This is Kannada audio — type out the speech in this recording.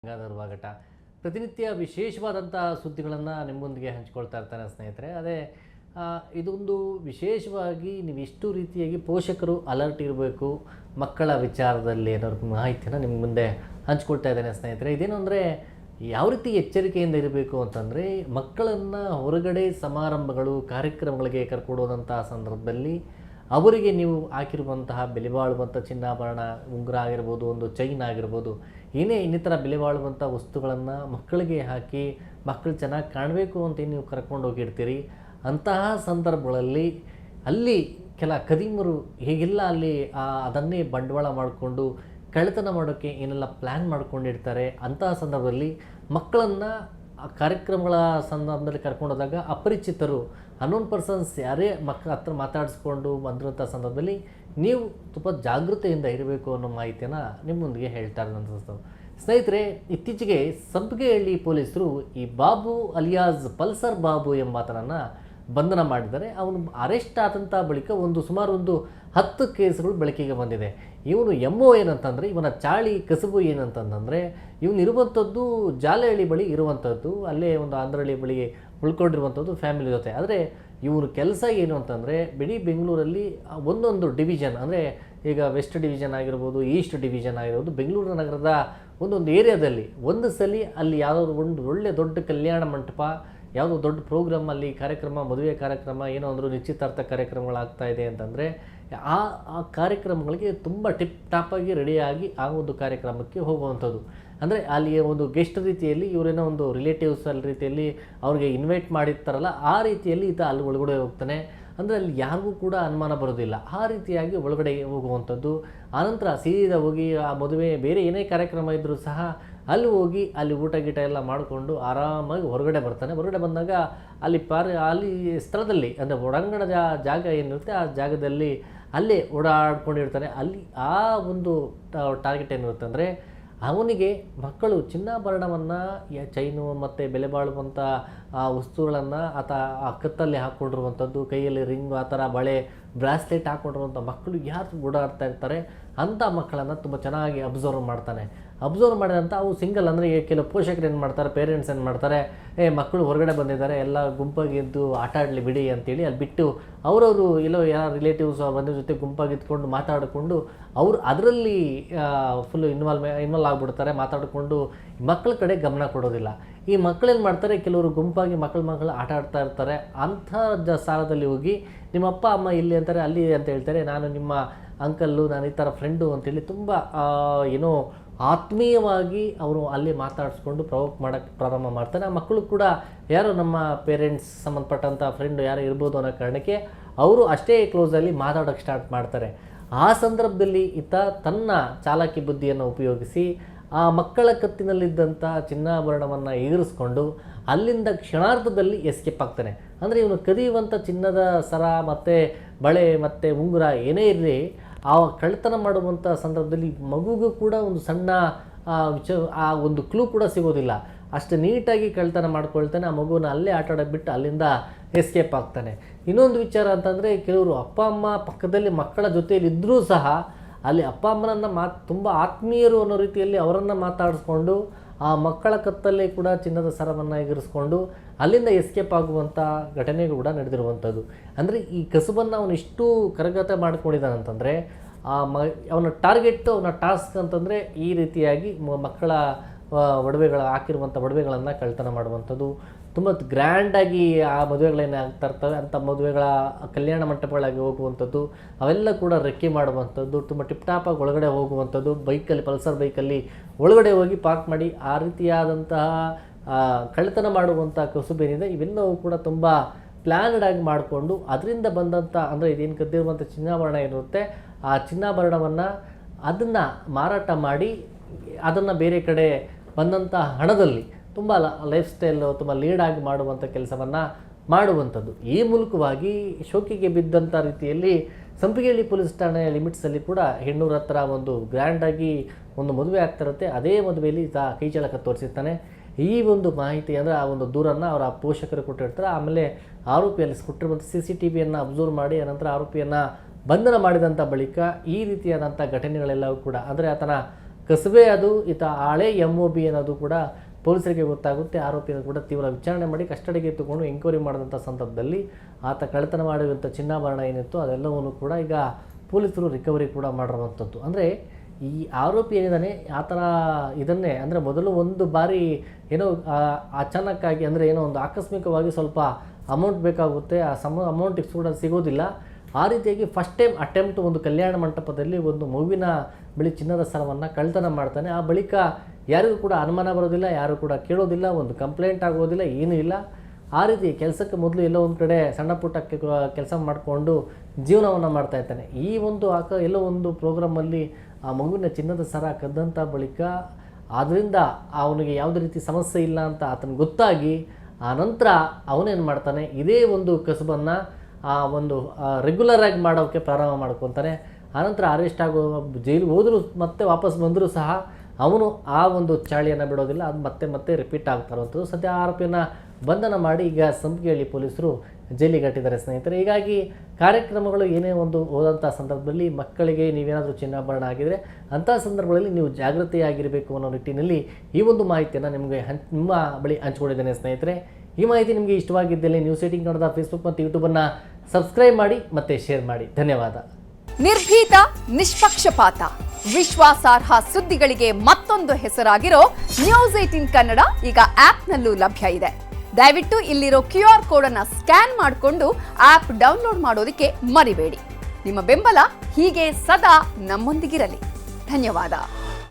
ಗಂಗಾಧರ್ ವಾಗಟ ಪ್ರತಿನಿತ್ಯ ವಿಶೇಷವಾದಂಥ ಸುದ್ದಿಗಳನ್ನು ನಿಮ್ಮೊಂದಿಗೆ ಹಂಚ್ಕೊಳ್ತಾ ಇರ್ತಾನೆ ಸ್ನೇಹಿತರೆ. ಅದೇ ಇದೊಂದು ವಿಶೇಷವಾಗಿ ನೀವು ಇಷ್ಟು ರೀತಿಯಾಗಿ ಪೋಷಕರು ಅಲರ್ಟ್ ಇರಬೇಕು ಮಕ್ಕಳ ವಿಚಾರದಲ್ಲಿ ಅನ್ನೋದ್ರ ಮಾಹಿತಿಯನ್ನು ನಿಮ್ಮ ಮುಂದೆ ಹಂಚ್ಕೊಳ್ತಾ ಇದ್ದೇನೆ ಸ್ನೇಹಿತರೆ. ಇದೇನು ಅಂದರೆ ಯಾವ ರೀತಿ ಎಚ್ಚರಿಕೆಯಿಂದ ಇರಬೇಕು ಅಂತಂದರೆ, ಮಕ್ಕಳನ್ನು ಹೊರಗಡೆ ಸಮಾರಂಭಗಳು ಕಾರ್ಯಕ್ರಮಗಳಿಗೆ ಕರ್ಕೊಡೋದಂಥ ಸಂದರ್ಭದಲ್ಲಿ ಅವರಿಗೆ ನೀವು ಹಾಕಿರುವಂತಹ ಬೆಲೆ ಬಾಳುವಂಥ ಚಿನ್ನಾಭರಣ, ಉಂಗುರ ಆಗಿರ್ಬೋದು, ಒಂದು ಚೈನ್ ಆಗಿರ್ಬೋದು, ಏನೇ ಇನ್ನಿತರ ಬೆಲೆ ಬಾಳುವಂಥ ವಸ್ತುಗಳನ್ನು ಮಕ್ಕಳಿಗೆ ಹಾಕಿ ಮಕ್ಕಳು ಚೆನ್ನಾಗಿ ಕಾಣಬೇಕು ಅಂತ ನೀವು ಕರ್ಕೊಂಡು ಹೋಗಿರ್ತೀರಿ. ಅಂತಹ ಸಂದರ್ಭಗಳಲ್ಲಿ ಅಲ್ಲಿ ಕೆಲ ಕದಿಮರು ಹೇಗೆಲ್ಲ ಅಲ್ಲಿ ಅದನ್ನೇ ಬಂಡವಾಳ ಮಾಡಿಕೊಂಡು ಕಳ್ಳತನ ಮಾಡೋಕ್ಕೆ ಏನೆಲ್ಲ ಪ್ಲ್ಯಾನ್ ಮಾಡ್ಕೊಂಡಿರ್ತಾರೆ. ಅಂತಹ ಸಂದರ್ಭದಲ್ಲಿ ಮಕ್ಕಳನ್ನು ಕಾರ್ಯಕ್ರಮಗಳ ಸಂದರ್ಭದಲ್ಲಿ ಕರ್ಕೊಂಡೋದಾಗ ಅಪರಿಚಿತರು ಅನ್ನೋನ್ ಪರ್ಸನ್ಸ್ ಯಾರೇ ಮಕ್ಕಳ ಹತ್ರ ಮಾತಾಡಿಸ್ಕೊಂಡು ಬಂದಿರೋಂಥ ಸಂದರ್ಭದಲ್ಲಿ ನೀವು ತುಂಬ ಜಾಗೃತೆಯಿಂದ ಇರಬೇಕು ಅನ್ನೋ ಮಾಹಿತಿಯನ್ನು ನಿಮ್ಮೊಂದಿಗೆ ಹೇಳ್ತಾರೆ ನನ್ನ ಸ್ನೇಹಿತರೆ. ಇತ್ತೀಚೆಗೆ ಸಂಪಿಗೆಹಳ್ಳಿ ಪೊಲೀಸರು ಈ ಬಾಬು ಅಲಿಯಾಸ್ ಪಲ್ಸರ್ ಬಾಬು ಎಂಬಾತನನ್ನು ಬಂಧನ ಮಾಡಿದ್ದಾರೆ. ಅವನು ಅರೆಸ್ಟ್ ಆದಂಥ ಬಳಿಕ ಸುಮಾರು 10 ಕೇಸ್ಗಳು ಬೆಳಕಿಗೆ ಬಂದಿದೆ. ಇವನು ಎಮ್ಮೋ ಏನಂತಂದರೆ, ಇವನ ಚಾಳಿ ಕಸುಬು ಏನಂತಂದರೆ, ಇವನಿರುವಂಥದ್ದು ಜಾಲಹಳ್ಳಿ ಬಳಿ ಇರುವಂಥದ್ದು, ಅಲ್ಲೇ ಒಂದು ಆಂಧ್ರಹಳ್ಳಿ ಬಳಿ ಉಳ್ಕೊಂಡಿರುವಂಥದ್ದು ಫ್ಯಾಮಿಲಿ ಜೊತೆ. ಆದರೆ ಇವರು ಕೆಲಸ ಏನು ಅಂತಂದರೆ, ಬಿಡಿ ಬೆಂಗಳೂರಲ್ಲಿ ಒಂದೊಂದು ಡಿವಿಷನ್, ಅಂದರೆ ಈಗ ವೆಸ್ಟ್ ಡಿವಿಷನ್ ಆಗಿರ್ಬೋದು, ಈಸ್ಟ್ ಡಿವಿಷನ್ ಆಗಿರ್ಬೋದು, ಬೆಂಗಳೂರು ನಗರದ ಒಂದೊಂದು ಏರಿಯಾದಲ್ಲಿ ಒಂದು ಸಲ ಅಲ್ಲಿ ಯಾವುದಾದ್ರು ಒಂದು ಒಳ್ಳೆ ದೊಡ್ಡ ಕಲ್ಯಾಣ ಮಂಟಪ, ಯಾವುದೋ ದೊಡ್ಡ ಪ್ರೋಗ್ರಾಮ್, ಅಲ್ಲಿ ಕಾರ್ಯಕ್ರಮ, ಮದುವೆ ಕಾರ್ಯಕ್ರಮ, ಏನೋ ಅಂದರೂ ನಿಶ್ಚಿತಾರ್ಥ ಕಾರ್ಯಕ್ರಮಗಳಾಗ್ತಾ ಇದೆ ಅಂತಂದರೆ ಆ ಕಾರ್ಯಕ್ರಮಗಳಿಗೆ ತುಂಬ ಟಿಪ್ ಟಾಪಾಗಿ ರೆಡಿಯಾಗಿ ಆ ಒಂದು ಕಾರ್ಯಕ್ರಮಕ್ಕೆ ಹೋಗುವಂಥದ್ದು. ಅಂದರೆ ಅಲ್ಲಿ ಒಂದು ಗೆಸ್ಟ್ ರೀತಿಯಲ್ಲಿ ಇವರೇನೋ ಒಂದು ರಿಲೇಟಿವ್ಸ್ ಅಲ್ಲಿ ರೀತಿಯಲ್ಲಿ ಅವ್ರಿಗೆ ಇನ್ವೈಟ್ ಮಾಡಿರ್ತಾರಲ್ಲ, ಆ ರೀತಿಯಲ್ಲಿ ಈತ ಅಲ್ಲಿ ಒಳಗಡೆ ಹೋಗ್ತಾನೆ. ಅಂದರೆ ಅಲ್ಲಿ ಯಾರಿಗೂ ಕೂಡ ಅನುಮಾನ ಬರೋದಿಲ್ಲ. ಆ ರೀತಿಯಾಗಿ ಒಳಗಡೆ ಹೋಗುವಂಥದ್ದು. ಆನಂತರ ಸೀದಾ ಹೋಗಿ ಆ ಮದುವೆ ಬೇರೆ ಏನೇ ಕಾರ್ಯಕ್ರಮ ಇದ್ದರೂ ಸಹ ಅಲ್ಲಿ ಹೋಗಿ ಅಲ್ಲಿ ಊಟ ಗೀಟ ಎಲ್ಲ ಮಾಡಿಕೊಂಡು ಆರಾಮಾಗಿ ಹೊರಗಡೆ ಬರ್ತಾನೆ. ಹೊರಗಡೆ ಬಂದಾಗ ಅಲ್ಲಿ ಸ್ಥಳದಲ್ಲಿ ಅಂದರೆ ಒಳಾಂಗಣದ ಜಾಗ ಏನಿರುತ್ತೆ ಆ ಜಾಗದಲ್ಲಿ ಅಲ್ಲೇ ಓಡಾಡ್ಕೊಂಡಿರ್ತಾನೆ. ಅಲ್ಲಿ ಆ ಒಂದು ಟಾರ್ಗೆಟ್ ಏನಿರುತ್ತೆ ಅಂದರೆ, ಅವನಿಗೆ ಮಕ್ಕಳು ಚಿನ್ನಾಭರಣವನ್ನು, ಚೈನು ಮತ್ತು ಬೆಲೆ ಬಾಳುವಂಥ ವಸ್ತುಗಳನ್ನು ಆ ಕತ್ತಲ್ಲಿ ಹಾಕ್ಕೊಂಡಿರುವಂಥದ್ದು, ಕೈಯಲ್ಲಿ ರಿಂಗು, ಆ ಥರ ಬಳೆ, ಬ್ರಾಸ್ಲೆಟ್ ಹಾಕ್ಕೊಂಡಿರುವಂಥ ಮಕ್ಕಳು ಯಾರು ಓಡಾಡ್ತಾ ಇರ್ತಾರೆ ಅಂಥ ಮಕ್ಕಳನ್ನು ತುಂಬ ಚೆನ್ನಾಗಿ ಅಬ್ಸರ್ವ್ ಮಾಡ್ತಾನೆ. ಅಬ್ಸರ್ವ್ ಮಾಡಿದಂಥ ಅವು ಸಿಂಗಲ್, ಅಂದರೆ ಕೆಲವು ಪೋಷಕರು ಏನು ಮಾಡ್ತಾರೆ, ಪೇರೆಂಟ್ಸ್ ಏನು ಮಾಡ್ತಾರೆ, ಮಕ್ಕಳು ಹೊರಗಡೆ ಬಂದಿದ್ದಾರೆ, ಎಲ್ಲ ಗುಂಪಾಗಿದ್ದು ಆಟ ಆಡಲಿ ಬಿಡಿ ಅಂತೇಳಿ ಅಲ್ಲಿ ಬಿಟ್ಟು ಅವರವರು ಎಲ್ಲೋ ಯಾರು ರಿಲೇಟಿವ್ಸ್ ಬಂದ ಜೊತೆ ಗುಂಪಾಗಿ ಇದ್ಕೊಂಡು ಮಾತಾಡಿಕೊಂಡು ಅವರು ಅದರಲ್ಲಿ ಫುಲ್ಲು ಇನ್ವಾಲ್ವ್ ಆಗಿಬಿಡ್ತಾರೆ. ಮಾತಾಡಿಕೊಂಡು ಮಕ್ಕಳ ಕಡೆ ಗಮನ ಕೊಡೋದಿಲ್ಲ. ಈ ಮಕ್ಕಳೇನು ಮಾಡ್ತಾರೆ, ಕೆಲವರು ಗುಂಪಾಗಿ ಮಕ್ಕಳು ಆಟ ಆಡ್ತಾ ಇರ್ತಾರೆ. ಅಂಥ ಸ್ಥಳದಲ್ಲಿ ಹೋಗಿ ನಿಮ್ಮ ಅಪ್ಪ ಅಮ್ಮ ಇಲ್ಲಿ ಅಂತಾರೆ, ಅಲ್ಲಿ ಅಂತ ಹೇಳ್ತಾರೆ, ನಾನು ನಿಮ್ಮ ಅಂಕಲ್ಲು, ನಾನು ಈ ಥರ ಫ್ರೆಂಡು ಅಂತೇಳಿ ತುಂಬ ಏನೋ ಆತ್ಮೀಯವಾಗಿ ಅವರು ಅಲ್ಲಿ ಮಾತಾಡಿಸ್ಕೊಂಡು ಪ್ರವೋಕ್ ಮಾಡೋಕ್ಕೆ ಪ್ರಾರಂಭ ಮಾಡ್ತಾನೆ. ಆ ಮಕ್ಕಳು ಕೂಡ ಯಾರೋ ನಮ್ಮ ಪೇರೆಂಟ್ಸ್ ಸಂಬಂಧಪಟ್ಟಂಥ ಫ್ರೆಂಡು ಯಾರೋ ಇರ್ಬೋದು ಅನ್ನೋ ಕಾರಣಕ್ಕೆ ಅವರು ಅಷ್ಟೇ ಕ್ಲೋಸಲ್ಲಿ ಮಾತಾಡೋಕ್ಕೆ ಸ್ಟಾರ್ಟ್ ಮಾಡ್ತಾರೆ. ಆ ಸಂದರ್ಭದಲ್ಲಿ ಈತ ತನ್ನ ಚಾಲಾಕಿ ಬುದ್ಧಿಯನ್ನು ಉಪಯೋಗಿಸಿ ಆ ಮಕ್ಕಳ ಕತ್ತಿನಲ್ಲಿದ್ದಂಥ ಚಿನ್ನಾಭರಣವನ್ನು ಎಗರಿಸ್ಕೊಂಡು ಅಲ್ಲಿಂದ ಕ್ಷಣಾರ್ಧದಲ್ಲಿ ಎಸ್ಕೇಪ್ ಆಗ್ತಾನೆ. ಅಂದರೆ ಇವನು ಕದಿಯುವಂಥ ಚಿನ್ನದ ಸರ ಮತ್ತು ಬಳೆ ಮತ್ತು ಉಂಗುರ ಏನೇ ಇರಲಿ, ಆ ಕಳ್ಳತನ ಮಾಡುವಂಥ ಸಂದರ್ಭದಲ್ಲಿ ಮಗುಗೂ ಕೂಡ ಒಂದು ಸಣ್ಣ ಆ ಒಂದು ಕ್ಲೂ ಕೂಡ ಸಿಗೋದಿಲ್ಲ. ಅಷ್ಟು ನೀಟಾಗಿ ಕಳ್ಳತನ ಮಾಡ್ಕೊಳ್ತಾನೆ. ಆ ಮಗುವನ್ನು ಅಲ್ಲೇ ಆಟ ಆಡೋಕ್ಕೆ ಬಿಟ್ಟು ಅಲ್ಲಿಂದ ಎಸ್ಕೇಪ್ ಆಗ್ತಾನೆ. ಇನ್ನೊಂದು ವಿಚಾರ ಅಂತಂದರೆ, ಕೆಲವರು ಅಪ್ಪ ಅಮ್ಮ ಪಕ್ಕದಲ್ಲಿ ಮಕ್ಕಳ ಜೊತೆಯಲ್ಲಿ ಇದ್ದರೂ ಸಹ ಅಲ್ಲಿ ಅಪ್ಪ ಅಮ್ಮನನ್ನು ತುಂಬ ಆತ್ಮೀಯರು ಅನ್ನೋ ರೀತಿಯಲ್ಲಿ ಅವರನ್ನು ಮಾತಾಡಿಸ್ಕೊಂಡು ಆ ಮಕ್ಕಳ ಕತ್ತಲ್ಲೇ ಕೂಡ ಚಿನ್ನದ ಸರವನ್ನು ಎಗರಿಸ್ಕೊಂಡು ಅಲ್ಲಿಂದ ಎಸ್ಕೇಪ್ ಆಗುವಂಥ ಘಟನೆಗಳು ಕೂಡ ನಡೆದಿರುವಂಥದ್ದು. ಅಂದರೆ ಈ ಕಸುಬನ್ನು ಅವನು ಇಷ್ಟು ಕರಗತ ಮಾಡ್ಕೊಂಡಿದ್ದಾನಂತಂದರೆ, ಅವನ ಟಾರ್ಗೆಟ್, ಅವನ ಟಾಸ್ಕ್ ಅಂತಂದರೆ ಈ ರೀತಿಯಾಗಿ ಮಕ್ಕಳ ಹಾಕಿರುವಂಥ ಒಡವೆಗಳನ್ನು ಕಳ್ಳತನ ಮಾಡುವಂಥದ್ದು. ತುಂಬ ಗ್ರ್ಯಾಂಡಾಗಿ ಆ ಮದುವೆಗಳೇನು ಆಗ್ತಾ ಇರ್ತವೆ ಅಂಥ ಮದುವೆಗಳ ಕಲ್ಯಾಣ ಮಂಟಪಗಳಾಗಿ ಹೋಗುವಂಥದ್ದು, ಅವೆಲ್ಲ ಕೂಡ ರೆಕ್ಕೆ ಮಾಡುವಂಥದ್ದು, ತುಂಬ ಟಿಪ್ಟಾಪಾಗಿ ಒಳಗಡೆ ಹೋಗುವಂಥದ್ದು, ಬೈಕಲ್ಲಿ, ಪಲ್ಸರ್ ಬೈಕಲ್ಲಿ ಒಳಗಡೆ ಹೋಗಿ ಪಾರ್ಕ್ ಮಾಡಿ ಆ ರೀತಿಯಾದಂತಹ ಕಳ್ಳತನ ಮಾಡುವಂಥ ಕಸುಬೇನಿದೆ. ಇವೆಲ್ಲವೂ ಕೂಡ ತುಂಬ ಪ್ಲ್ಯಾನ್ಡ್ ಆಗಿ ಮಾಡಿಕೊಂಡು ಅದರಿಂದ ಬಂದಂಥ, ಅಂದರೆ ಇದೇನು ಕದ್ದಿರುವಂಥ ಚಿನ್ನಾಭರಣ ಏನಿರುತ್ತೆ ಆ ಚಿನ್ನಾಭರಣವನ್ನು ಅದನ್ನು ಮಾರಾಟ ಮಾಡಿ ಅದನ್ನು ಬೇರೆ ಕಡೆ ಬಂದಂಥ ಹಣದಲ್ಲಿ ತುಂಬ ಲೈಫ್ ಸ್ಟೈಲು ತುಂಬ ಲೀಡಾಗಿ ಮಾಡುವಂಥ ಕೆಲಸವನ್ನು ಮಾಡುವಂಥದ್ದು. ಈ ಮೂಲಕವಾಗಿ ಶೋಕಿಗೆ ಬಿದ್ದಂಥ ರೀತಿಯಲ್ಲಿ ಸಂಪಿಗೆಹಳ್ಳಿ ಪೊಲೀಸ್ ಠಾಣೆ ಲಿಮಿಟ್ಸಲ್ಲಿ ಕೂಡ ಹೆಣ್ಣೂರ ಹತ್ರ ಒಂದು ಗ್ರ್ಯಾಂಡಾಗಿ ಒಂದು ಮದುವೆ ಆಗ್ತಿರುತ್ತೆ. ಅದೇ ಮದುವೆಯಲ್ಲಿ ಕೈಚಳಕ ತೋರಿಸಿರ್ತಾನೆ. ಈ ಒಂದು ಮಾಹಿತಿ ಅಂದರೆ ಆ ಒಂದು ದೂರನ್ನು ಅವರ ಪೋಷಕರು ಕೊಟ್ಟಿರ್ತಾರೆ. ಆಮೇಲೆ ಆರೋಪಿಯಲ್ಲಿ ಕೊಟ್ಟಿರುವಂಥ CCTV ಅಬ್ಸರ್ವ್ ಮಾಡಿ ಅನಂತರ ಆರೋಪಿಯನ್ನು ಬಂಧನ ಮಾಡಿದಂಥ ಬಳಿಕ ಈ ರೀತಿಯಾದಂಥ ಘಟನೆಗಳೆಲ್ಲವೂ ಕೂಡ, ಅಂದರೆ ಆತನ ಕಸುಬೆ ಅದು ಈತ ಹಳೆ MOB ಅನ್ನೋದು ಕೂಡ ಪೊಲೀಸರಿಗೆ ಗೊತ್ತಾಗುತ್ತೆ. ಆರೋಪಿಯನ್ನು ಕೂಡ ತೀವ್ರ ವಿಚಾರಣೆ ಮಾಡಿ ಕಸ್ಟಡಿಗೆ ಎತ್ತುಕೊಂಡು ಎಂಕ್ವೈರಿ ಮಾಡಿದಂಥ ಸಂದರ್ಭದಲ್ಲಿ ಆತ ಕಳ್ಳತನ ಮಾಡಿರುವಂಥ ಚಿನ್ನಾಭರಣ ಏನಿತ್ತು ಅದೆಲ್ಲವನ್ನು ಕೂಡ ಈಗ ಪೊಲೀಸರು ರಿಕವರಿ ಕೂಡ ಮಾಡಿರುವಂಥದ್ದು. ಅಂದರೆ ಈ ಆರೋಪಿ ಏನಿದ್ದಾನೆ ಆ ಥರ ಇದನ್ನೇ ಅಂದರೆ ಮೊದಲು ಒಂದು ಬಾರಿ ಏನೋ ಅಚಾನಕ್ಕಾಗಿ ಅಂದರೆ ಏನೋ ಒಂದು ಆಕಸ್ಮಿಕವಾಗಿ ಸ್ವಲ್ಪ ಅಮೌಂಟ್ ಬೇಕಾಗುತ್ತೆ, ಆ ಅಮೌಂಟ್ ಕೂಡ ಸಿಗೋದಿಲ್ಲ. ಆ ರೀತಿಯಾಗಿ ಫಸ್ಟ್ ಟೈಮ್ ಅಟೆಂಪ್ಟ್ ಒಂದು ಕಲ್ಯಾಣ ಮಂಟಪದಲ್ಲಿ ಒಂದು ಮಗುವಿನ ಬಳಿ ಚಿನ್ನದ ಸರವನ್ನು ಕಳ್ಳತನ ಮಾಡ್ತಾನೆ. ಆ ಬಳಿಕ ಯಾರಿಗೂ ಕೂಡ ಅನುಮಾನ ಬರೋದಿಲ್ಲ, ಯಾರು ಕೂಡ ಕೇಳೋದಿಲ್ಲ, ಒಂದು ಕಂಪ್ಲೇಂಟ್ ಆಗೋದಿಲ್ಲ, ಏನೂ ಇಲ್ಲ. ಆ ರೀತಿ ಕೆಲಸಕ್ಕೆ ಮೊದಲು ಎಲ್ಲೋ ಒಂದು ಕಡೆ ಸಣ್ಣ ಪುಟ್ಟ ಕೆಲಸ ಮಾಡಿಕೊಂಡು ಜೀವನವನ್ನು ಮಾಡ್ತಾ ಇರ್ತಾನೆ. ಈ ಒಂದು ಎಲ್ಲೋ ಒಂದು ಪ್ರೋಗ್ರಾಮಲ್ಲಿ ಆ ಮಗುವಿನ ಚಿನ್ನದ ಸರ ಕದ್ದಂಥ ಬಳಿಕ ಆದ್ದರಿಂದ ಅವನಿಗೆ ಯಾವುದೇ ರೀತಿ ಸಮಸ್ಯೆ ಇಲ್ಲ ಅಂತ ಆತನಿಗೆ ಗೊತ್ತಾಗಿ ಆ ನಂತರ ಅವನೇನು ಮಾಡ್ತಾನೆ, ಇದೇ ಒಂದು ಕಸುಬನ್ನು ಒಂದು ರೆಗ್ಯುಲರ್ ಆಗಿ ಮಾಡೋಕ್ಕೆ ಪ್ರಾರಂಭ ಮಾಡ್ಕೊತಾನೆ. ಆನಂತರ ಅರೆಸ್ಟ್ ಆಗೋ ಜೈಲಿಗೆ ಹೋದರೂ ಮತ್ತೆ ವಾಪಸ್ ಬಂದರೂ ಸಹ ಅವನು ಆ ಒಂದು ಚಾಳಿಯನ್ನು ಬಿಡೋದಿಲ್ಲ, ಅದು ಮತ್ತೆ ಮತ್ತೆ ರಿಪೀಟ್ ಆಗ್ತಾ ಇರುವಂಥದ್ದು. ಸದ್ಯ ಆರೋಪಿಯನ್ನು ಬಂಧನ ಮಾಡಿ ಈಗ ಸಂಪಿಗೆಹಳ್ಳಿ ಪೊಲೀಸರು ಜೈಲಿಗೆ ಕಟ್ಟಿದ್ದಾರೆ ಸ್ನೇಹಿತರೆ. ಹೀಗಾಗಿ ಕಾರ್ಯಕ್ರಮಗಳು ಏನೇ ಒಂದು ಹೋದಂಥ ಸಂದರ್ಭದಲ್ಲಿ ಮಕ್ಕಳಿಗೆ ನೀವೇನಾದರೂ ಚಿನ್ನಾಭರಣ ಆಗಿದರೆ ಅಂಥ ಸಂದರ್ಭಗಳಲ್ಲಿ ನೀವು ಜಾಗೃತಿಯಾಗಿರಬೇಕು ಅನ್ನೋ ನಿಟ್ಟಿನಲ್ಲಿ ಈ ಒಂದು ಮಾಹಿತಿಯನ್ನು ನಿಮಗೆ ನಿಮ್ಮ ಬಳಿ ಹಂಚ್ಕೊಂಡಿದ್ದೇನೆ ಸ್ನೇಹಿತರೆ. ಈ ಮಾಹಿತಿ ನಿಮಗೆ ಇಷ್ಟವಾಗಿದ್ದಲ್ಲಿ ನ್ಯೂಸ್ 18 ಕನ್ನಡ ಫೇಸ್ಬುಕ್ ಮತ್ತು ಯೂಟ್ಯೂಬನ್ನು ಸಬ್ಸ್ಕ್ರೈಬ್ ಮಾಡಿ ಮತ್ತು ಶೇರ್ ಮಾಡಿ. ಧನ್ಯವಾದ. ನಿರ್ಭೀತ, ನಿಷ್ಪಕ್ಷಪಾತ, ವಿಶ್ವಾಸಾರ್ಹ ಸುದ್ದಿಗಳಿಗೆ ಮತ್ತೊಂದು ಹೆಸರಾಗಿರೋ ನ್ಯೂಸ್ 18 ಕನ್ನಡ ಈಗ ಆಪ್ನಲ್ಲೂ ಲಭ್ಯ ಇದೆ. ದಯವಿಟ್ಟು ಇಲ್ಲಿರೋ QR ಕೋಡ್ ಅನ್ನು ಸ್ಕ್ಯಾನ್ ಮಾಡಿಕೊಂಡು ಆಪ್ ಡೌನ್ಲೋಡ್ ಮಾಡೋದಕ್ಕೆ ಮರಿಬೇಡಿ. ನಿಮ್ಮ ಬೆಂಬಲ ಹೀಗೆ ಸದಾ ನಮ್ಮೊಂದಿಗಿರಲಿ. ಧನ್ಯವಾದ.